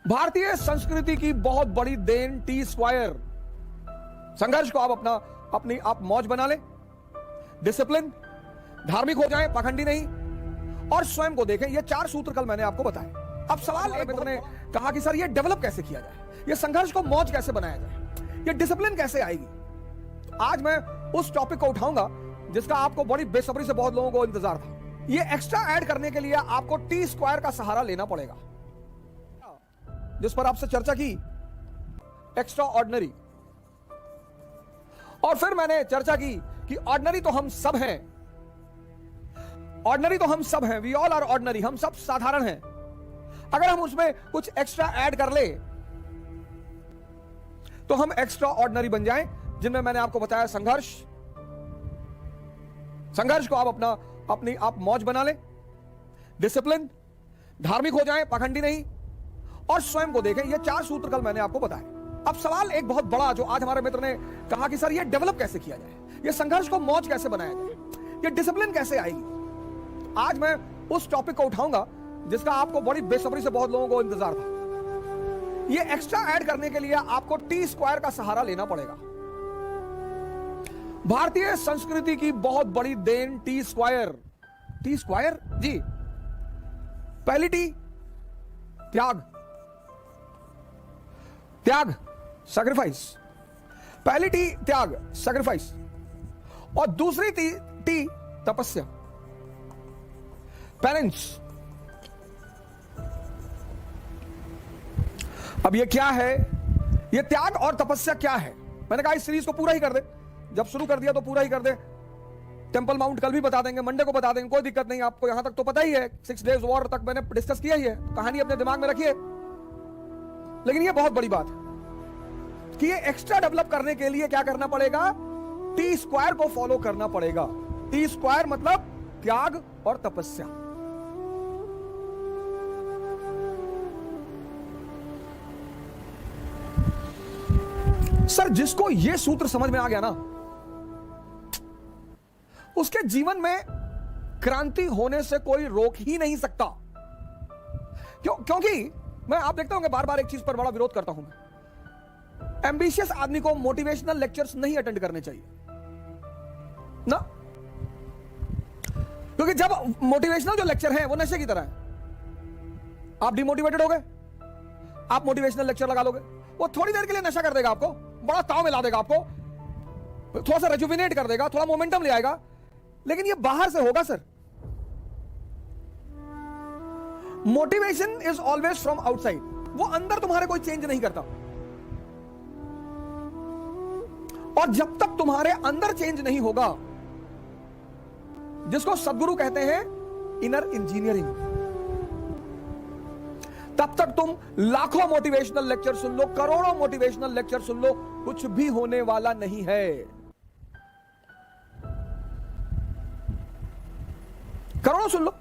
भारतीय संस्कृति की बहुत बड़ी देन टी स्क्वायर। संघर्ष को अपनी आप मौज बना ले, डिसिप्लिन, धार्मिक हो जाएं, पाखंडी नहीं, और स्वयं को देखें। ये 4 सूत्र कल मैंने आपको बताए। अब सवाल एक मित्र ने कहा कि सर ये डेवलप कैसे किया जाए, ये संघर्ष को मौज कैसे बनाया जाए, ये डिसिप्लिन कैसे आएगी। आज मैं उस टॉपिक को उठाऊंगा जिसका आपको बड़ी बेसब्री से बहुत लोगों को इंतजार था। ये एक्स्ट्रा ऐड करने के लिए आपको टी स्क्वायर का सहारा लेना पड़ेगा, जिस पर आपसे चर्चा की, एक्स्ट्रा ऑर्डिनरी। और फिर मैंने चर्चा की कि ऑर्डिनरी तो हम सब हैं, ऑर्डिनरी तो हम सब हैं, वी ऑल आर ऑर्डिनरी, हम सब साधारण हैं। अगर हम उसमें कुछ एक्स्ट्रा ऐड कर ले तो हम एक्स्ट्रा ऑर्डिनरी बन जाएं, जिनमें मैंने आपको बताया संघर्ष को अपनी आप मौज बना ले, डिसिप्लिन, धार्मिक हो जाएं, पाखंडी नहीं, और स्वयं को देखें। ये 4 सूत्र कल मैंने आपको बताए। अब सवाल एक बहुत बड़ा जो आज हमारे मित्र ने कहा कि सर ये डेवलप कैसे किया जाए, ये संघर्ष को मौज कैसे बनाया जाए, ये डिसिप्लिन कैसे आएगी। आज मैं उस टॉपिक को उठाऊंगा जिसका आपको बड़ी बेसब्री से बहुत लोगों को इंतजार था। ये एक्स्ट्रा ऐड करने के लिए आपको टी स्क्वायर का सहारा लेना पड़ेगा। भारतीय संस्कृति की बहुत बड़ी देन T square. T square ji, पहली टी त्याग, सैक्रिफाइस। पहली टी त्याग, सैक्रिफाइस, और दूसरी टी तपस्या, पेनेंस। अब ये क्या है, ये त्याग और तपस्या क्या है? मैंने कहा इस सीरीज को पूरा ही कर दे, जब शुरू कर दिया तो पूरा ही कर दे। टेंपल माउंट कल भी बता देंगे, मंडे को बता देंगे, कोई दिक्कत नहीं। आपको यहां तक तो पता ही है, 6 डेज वॉर तक मैंने डिस्कस किया ही है, तो कहानी अपने दिमाग में रखिए। लेकिन ये बहुत बड़ी बात है कि ये एक्स्ट्रा डेवलप करने के लिए क्या करना पड़ेगा, टी स्क्वायर को फॉलो करना पड़ेगा। टी स्क्वायर मतलब त्याग और तपस्या। सर जिसको ये सूत्र समझ में आ गया ना, उसके जीवन में क्रांति होने से कोई रोक ही नहीं सकता। क्योंकि मैं आप देखते होंगे बार बार एक चीज पर बड़ा विरोध करता हूं मैं। एम्बिशियस आदमी को मोटिवेशनल लेक्चर्स नहीं अटेंड करने चाहिए ना, क्योंकि जब मोटिवेशनल जो लेक्चर है वो नशे की तरह है। आप डिमोटिवेटेड हो गए, आप मोटिवेशनल लेक्चर लगा लोगे, वो थोड़ी देर के लिए नशा कर देगा, आपको बड़ा ताव मिला देगा, आपको थोड़ा सा रेजुविनेट कर देगा, थोड़ा मोमेंटम ले आएगा, लेकिन ये बाहर से होगा sir. Motivation is always from outside, वो अंदर तुम्हारे कोई चेंज नहीं करता। और जब तक तुम्हारे अंदर चेंज नहीं होगा, जिसको सदगुरु कहते हैं इनर इंजीनियरिंग, तब तक तुम लाखों मोटिवेशनल लेक्चर सुन लो, करोड़ों मोटिवेशनल लेक्चर सुन लो, कुछ भी होने वाला नहीं है। करोड़ों सुन लो।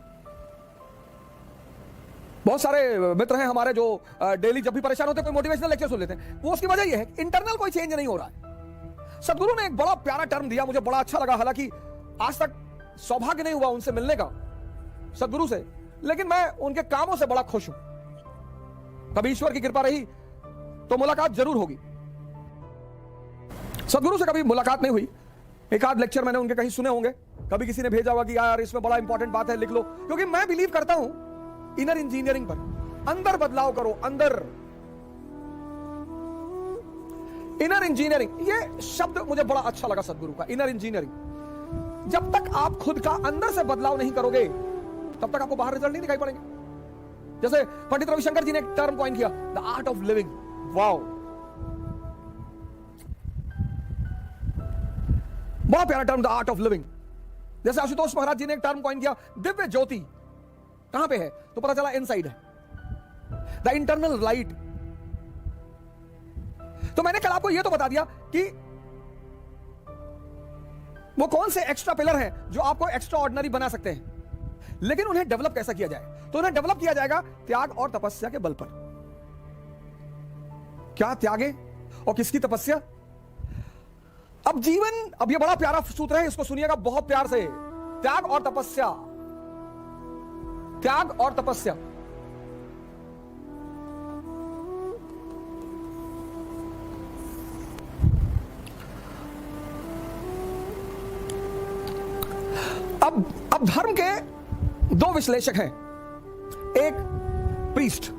बहुत सारे मित्र हैं हमारे जो डेली जब भी परेशान होते हैं कोई मोटिवेशनल लेक्चर सुन लेते हैं। वो उसकी वजह यह है इंटरनल कोई चेंज नहीं हो रहा है। सदगुरु ने एक बड़ा प्यारा टर्म दिया, मुझे बड़ा अच्छा लगा। हालांकि आज तक सौभाग्य नहीं हुआ उनसे मिलने का, सदगुरु से, लेकिन मैं उनके कामों से बड़ा खुश हूं। कभी ईश्वर की कृपा रही तो मुलाकात जरूर होगी। सदगुरु से कभी मुलाकात नहीं हुई, एक आध लेक्चर मैंने उनके कहीं सुने होंगे, कभी किसी ने भेजा होगा कि यार इसमें बड़ा इंपॉर्टेंट बात है, लिख लो। क्योंकि मैं बिलीव करता हूं इनर इंजीनियरिंग पर। अंदर बदलाव करो, अंदर। इनर इंजीनियरिंग, ये शब्द मुझे बड़ा अच्छा लगा सदगुरु का, इनर इंजीनियरिंग। जब तक आप खुद का अंदर से बदलाव नहीं करोगे तब तक आपको बाहर रिजल्ट नहीं दिखाई पड़ेंगे। जैसे पंडित रविशंकर जी ने एक टर्म कॉइन किया, the art of living. Wow, बड़ा प्यारा term, the art of living. जैसे आशुतोष महाराज जी ने एक टर्म कॉइन किया, दिव्य ज्योति। कहां पे है तो पता चला इनसाइड है, द इंटरनल लाइट। तो मैंने कल आपको यह तो बता दिया कि वो कौन से एक्स्ट्रा पिलर हैं जो आपको एक्स्ट्रा ऑर्डिनरी बना सकते हैं, लेकिन उन्हें डेवलप कैसा किया जाए। तो उन्हें डेवलप किया जाएगा त्याग और तपस्या के बल पर। क्या त्यागे और किसकी तपस्या? अब जीवन, अब ये बड़ा प्यारा सूत्र है, इसको सुनिएगा बहुत प्यार से। त्याग और तपस्या, त्याग और तपस्या। धर्म के दो विश्लेषक हैं, एक प्रीस्ट,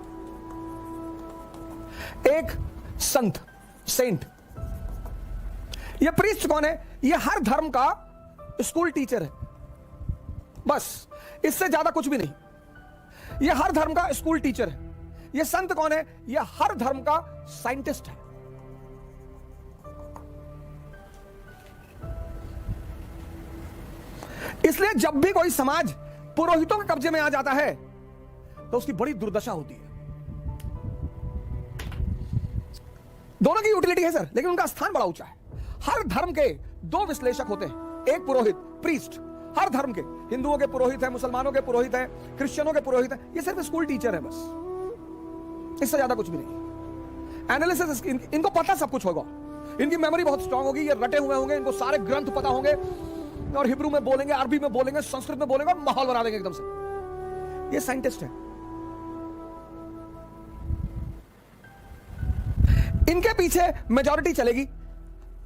एक संत, सेंट। ये प्रीस्ट कौन है? ये हर धर्म का स्कूल टीचर है, बस, इससे ज्यादा कुछ भी नहीं। ये हर धर्म का स्कूल टीचर है। ये संत कौन है? ये हर धर्म का साइंटिस्ट है। इसलिए जब भी कोई समाज पुरोहितों के कब्जे में आ जाता है तो उसकी बड़ी दुर्दशा होती है। दोनों की यूटिलिटी है सर, लेकिन उनका स्थान बड़ा ऊंचा है। हर धर्म के दो विश्लेषक होते हैं, एक पुरोहित, प्रीस्ट, हर धर्म के। हिंदुओं के पुरोहित हैं, मुसलमानों के पुरोहित हैं, क्रिश्चियनों के पुरोहित हैं। ये सिर्फ स्कूल टीचर है, बस, इससे ज्यादा कुछ भी नहीं। एनालिसिस, इनको पता सब कुछ होगा, इनकी मेमोरी बहुत स्ट्रांग होगी, ये रटे हुए होंगे, इनको सारे ग्रंथ पता होंगे, और हिब्रू में बोलेंगे, अरबी में बोलेंगे, संस्कृत में बोलेंगे, और माहौल बना देंगे एकदम से। ये साइंटिस्ट है। इनके पीछे मेजॉरिटी चलेगी,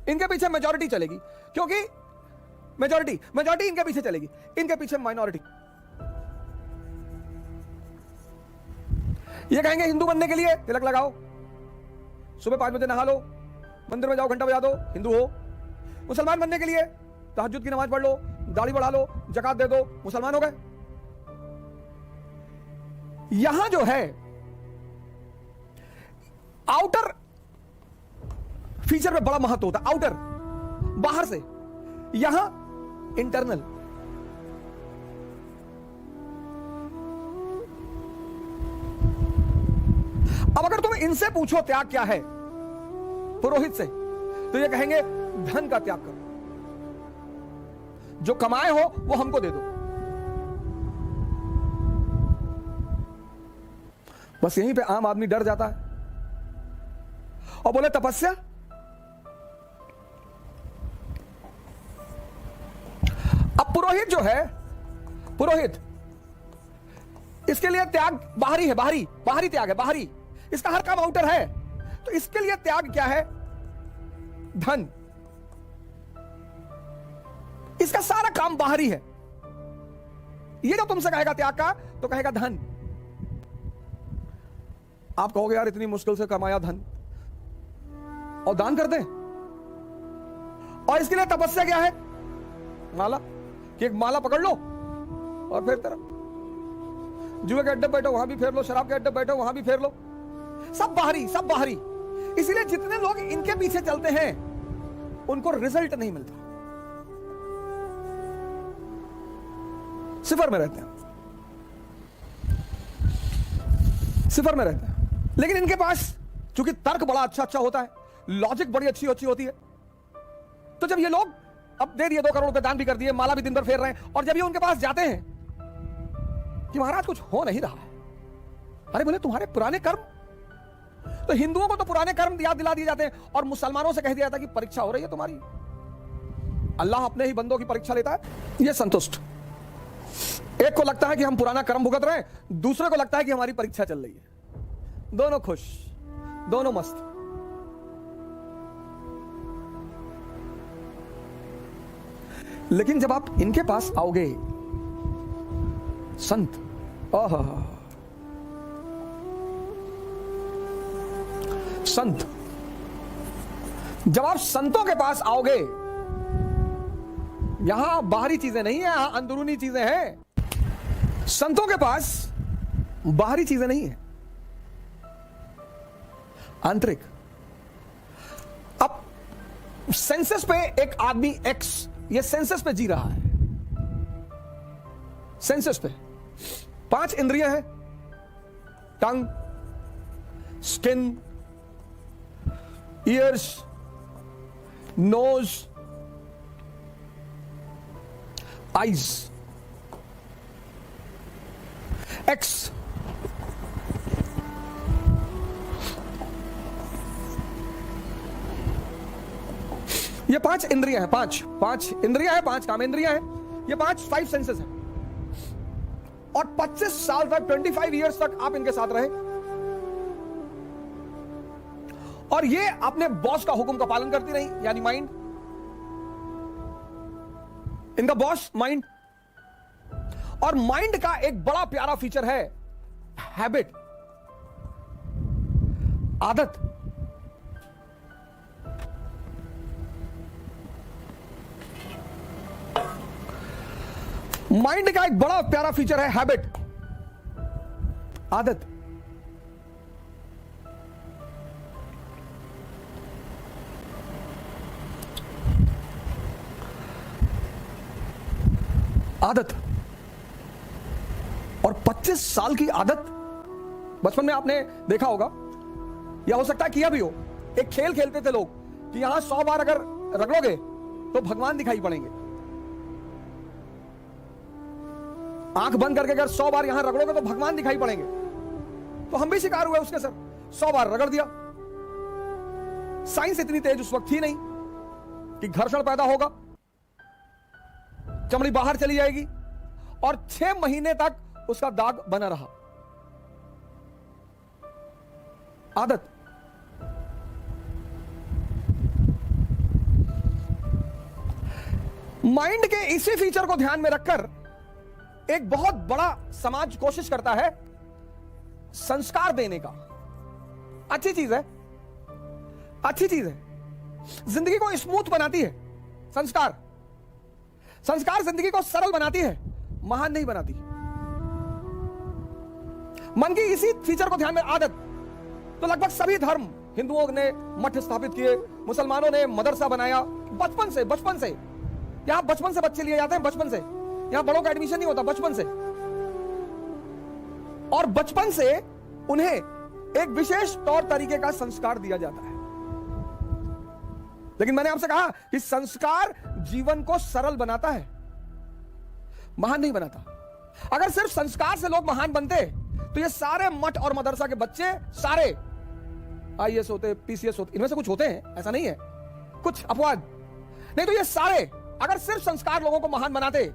इनके पीछे मेजॉरिटी चलेगी, क्योंकि मेजॉरिटी इनके पीछे चलेगी, इनके पीछे माइनॉरिटी। ये कहेंगे हिंदू बनने के लिए तिलक लगाओ, सुबह 5 बजे नहा लो, मंदिर में जाओ, घंटा बजा दो, हिंदू हो। मुसलमान बनने के लिए तहज्जुद की नमाज पढ़ लो, दाढ़ी बढ़ा लो, ज़कात दे दो, मुसलमान हो गए। यहां जो है आउटर फीचर में बड़ा महत्व होता है, आउटर, बाहर से, यहां इंटरनल। अब अगर तुम इनसे पूछो त्याग क्या है, पुरोहित से, तो ये कहेंगे धन का त्याग करो, जो कमाए हो वो हमको दे दो। बस यहीं पे आम आदमी डर जाता है और बोले तपस्या। अब पुरोहित जो है, पुरोहित, इसके लिए त्याग बाहरी है, बाहरी त्याग है, बाहरी। इसका हर काम आउटर है, तो इसके लिए त्याग क्या है? धन। इसका सारा काम बाहरी है। ये जो तुमसे कहेगा त्याग का, तो कहेगा धन। आप कहोगे यार इतनी मुश्किल से कमाया धन, और दान कर दें। और इसके लिए तपस्या क्या है? माला, कि एक माला पकड़ लो और फेरते रहो। जुए के अड्डे बैठो वहां भी फेर लो, शराब के अड्डे बैठो वहां भी फेर लो। सब बाहरी, सब बाहरी। इसीलिए जितने लोग इनके पीछे चलते हैं उनको रिजल्ट नहीं मिलता, सिफर में रहते हैं, सिफर में रहते हैं। लेकिन इनके पास चूंकि तर्क बड़ा अच्छा होता है, लॉजिक बड़ी अच्छी होती है, तो जब ये लोग अब दे दिए 2 करोड़ रुपए दान भी कर दिए, माला भी दिन भर फेर रहे हैं, और जब ये उनके पास जाते हैं कि महाराज कुछ हो नहीं रहा है, अरे बोले तुम्हारे पुराने कर्म, तो हिंदुओं को तो पुराने कर्म याद दिला दिए जाते हैं, और मुसलमानों से कह दिया जाता है कि परीक्षा हो रही है तुम्हारी। अल्लाह अपने ही बंदों की परीक्षा लेता है। ये संतुष्ट, एक को लगता है कि हम पुराना कर्म भुगत रहे हैं, दूसरे को लगता है कि हमारी परीक्षा चल रही है। दोनों खुश, दोनों मस्त। लेकिन जब आप इनके पास आओगे, संत, संत, जब आप संतों के पास आओगे, यहां बाहरी चीजें नहीं है, यहां अंदरूनी चीजें हैं। संतों के पास बाहरी चीजें नहीं है, आंतरिक। अब सेंसस पे एक आदमी एक्स, ये सेंसस पे जी रहा है, सेंसस पे 5 इंद्रियां हैं, tongue, skin, ears, nose, eyes, एक्स। ये 5 इंद्रियां हैं, 5 इंद्रियां हैं, 5 काम इंद्रियां हैं, ये 5 सेंसेस हैं। और 25 साल तक, 25 ईयर्स तक आप इनके साथ रहे, और ये अपने बॉस का हुक्म का पालन करती रही, यानी माइंड, इनका बॉस माइंड। और माइंड का एक बड़ा प्यारा फीचर है हैबिट, आदत। माइंड का एक बड़ा प्यारा फीचर है हैबिट, आदत। आदत और 25 साल की आदत। बचपन में आपने देखा होगा या हो सकता है किया भी हो, एक खेल खेलते थे लोग कि यहां 100 बार अगर रगड़ोगे तो भगवान दिखाई पड़ेंगे। आंख बंद करके अगर 100 बार यहां रगड़ोगे तो भगवान दिखाई पड़ेंगे। तो हम भी शिकार हुए उसके सर, 100 बार रगड़ दिया। साइंस इतनी तेज उस वक्त थी नहीं कि घर्षण पैदा होगा, चमड़ी बाहर चली जाएगी और 6 महीने तक उसका दाग बना रहा। आदत। माइंड के इसी फीचर को ध्यान में रखकर एक बहुत बड़ा समाज कोशिश करता है संस्कार देने का। अच्छी चीज है, अच्छी चीज है, जिंदगी को स्मूथ बनाती है। संस्कार जिंदगी को सरल बनाती है, महान नहीं बनाती। मन की इसी फीचर को ध्यान में, आदत। तो लगभग सभी धर्म, हिंदुओं ने मठ स्थापित किए, मुसलमानों ने मदरसा बनाया। बचपन से यहां बचपन से बच्चे लिए जाते हैं, बचपन से यहां बड़ों का एडमिशन नहीं होता, बचपन से। और बचपन से उन्हें एक विशेष तौर तरीके का संस्कार दिया जाता है। लेकिन मैंने आपसे कहा कि संस्कार जीवन को सरल बनाता है, महान नहीं बनाता। अगर सिर्फ संस्कार से लोग महान बनते तो ये सारे मठ और मदरसा के बच्चे सारे आईएएस होते, पीसीएस होते। इनमें से कुछ होते हैं, ऐसा नहीं है, कुछ अपवाद नहीं। तो ये सारे अगर सिर्फ संस्कार लोगों को महान बनाते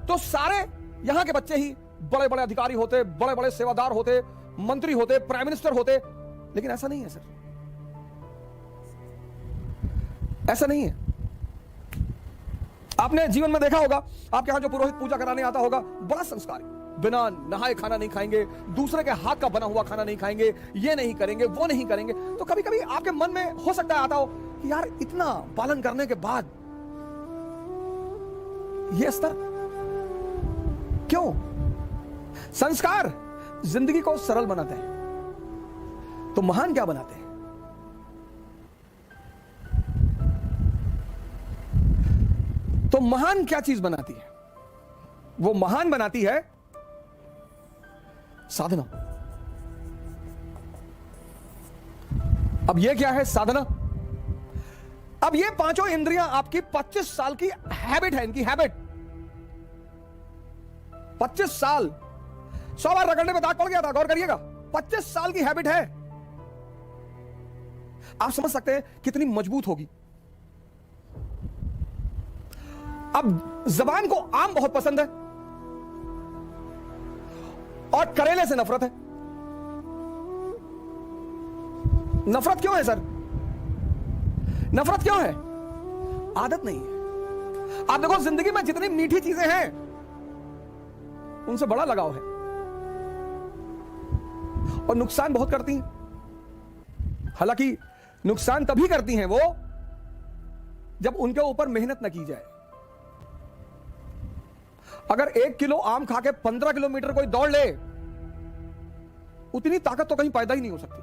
तो सारे यहां के बच्चे ही बड़े बड़े अधिकारी होते, बड़े बड़े सेवादार होते, मंत्री होते, प्राइम मिनिस्टर होते। लेकिन ऐसा नहीं है सर, ऐसा नहीं है। आपने जीवन में देखा होगा, आपके यहां जो पुरोहित पूजा कराने आता होगा, बड़ा संस्कारी, बिना नहाए खाना नहीं खाएंगे, दूसरे के हाथ का बना हुआ खाना नहीं खाएंगे, ये नहीं करेंगे, वो नहीं करेंगे। तो कभी कभी आपके मन में हो सकता है आता हो कि यार इतना पालन करने के बाद ये स्तर क्यों? संस्कार जिंदगी को सरल बनाते हैं, तो महान क्या बनाते हैं? तो महान क्या चीज बनाती है? वो महान बनाती है साधना। अब ये क्या है साधना? अब ये पांचों इंद्रियां आपकी 25 साल की हैबिट है, इनकी हैबिट। 25 साल, 100 बार रगड़ने में दाग पड़ गया था, गौर करिएगा। 25 साल की हैबिट है। आप समझ सकते हैं कितनी मजबूत होगी। अब जबान को आम बहुत पसंद है और करेले से नफरत है। नफरत क्यों है सर? नफरत क्यों है? आदत नहीं है। आप देखो जिंदगी में जितनी मीठी चीजें हैं उनसे बड़ा लगाव है और नुकसान बहुत करती हैं। हालांकि नुकसान तभी करती हैं वो जब उनके ऊपर मेहनत न की जाए। अगर 1 किलो आम खा के 15 किलोमीटर कोई दौड़ ले, उतनी ताकत तो कहीं पैदा ही नहीं हो सकती।